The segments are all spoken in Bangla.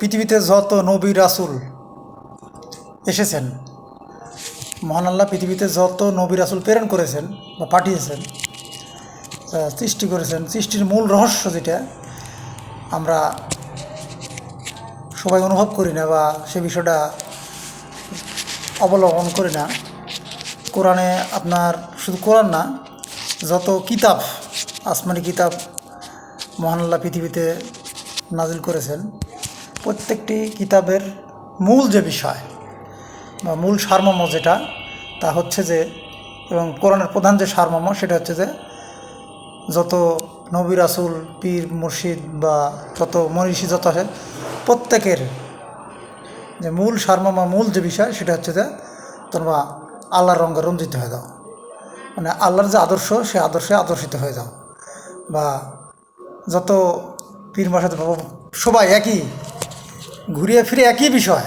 পৃথিবীতে যত নবী রাসূল এসেছেন, মহান আল্লাহ পৃথিবীতে যত নবী রাসূল প্রেরণ করেছেন বা পাঠিয়েছেন, সৃষ্টি করেছেন, সৃষ্টির মূল রহস্য যেটা আমরা সবাই অনুভব করি না বা সে বিষয়টা অবলম্বন করি না। কোরআনে আপনার শুধু কোরআন না, যত কিতাব, আসমানি কিতাব মহান আল্লাহ পৃথিবীতে নাজিল করেছেন, প্রত্যেকটি কিতাবের মূল যে বিষয় বা মূল সারমর্ম যেটা, তা হচ্ছে যে, এবং কোরআনের প্রধান যে সারমর্ম সেটা হচ্ছে যে, যত নবী রাসূল, পীর মুর্শিদ বা যত মনীষী যত আছে, প্রত্যেকের যে মূল সারমর্ম, মূল যে বিষয় সেটা হচ্ছে যে তোমরা আল্লাহর রঙে রঞ্জিত হয়ে যাও, মানে আল্লাহর যে আদর্শ সে আদর্শে আদর্শিত হয়ে যাও। বা যত পীর মাসাদ সবাই একই, ঘুরিয়ে ফিরে একই বিষয়,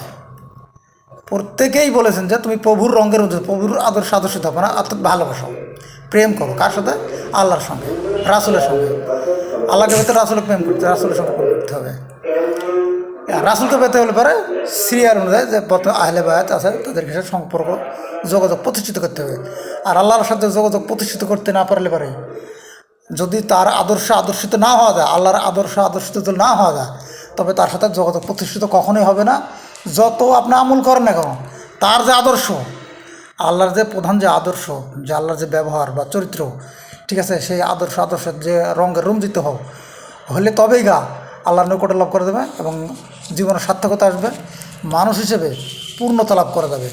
প্রত্যেকেই বলেছেন যে তুমি প্রভুর রঙের রঞ্জিত, প্রভুর আদর্শ আদর্শিত হবে না, অর্থাৎ ভালোবাসো, প্রেম করো। কার সাথে? আল্লাহর সঙ্গে, রাসূলের সঙ্গে। আল্লাহকে পেতে রাসূলকে প্রেম করতে, রাসূলের সঙ্গে প্রেম করতে হবে। আর রাসূলকে পেতে হলে পরে সিরিয়ার অনুযায়ী যে আহলে বায়াত আছে তাদেরকে সাথে সম্পর্ক, যোগাযোগ প্রতিষ্ঠিত করতে হবে। আর আল্লাহর সাথে যোগাযোগ প্রতিষ্ঠিত করতে না পারলে পারে, যদি তার আদর্শ আদর্শিত না হওয়া যায়, আল্লাহর আদর্শ আদর্শিত যদি না হওয়া যায়, তবে তার সাথে যোগাযোগ প্রতিষ্ঠিত কখনোই হবে না। যত আপনি আমল করেন না কেন, তার যে আদর্শ, আল্লাহর যে প্রধান যে আদর্শ, যে আল্লাহর যে ব্যবহার বা চরিত্র, ঠিক আছে, সেই আদর্শের যে রঙে রঞ্জিত হলে তবেই আল্লাহর নৈকট্য লাভ করে দেবে এবং জীবনে সার্থকতা আসবে, মানুষ হিসেবে পূর্ণতা লাভ করা যাবে।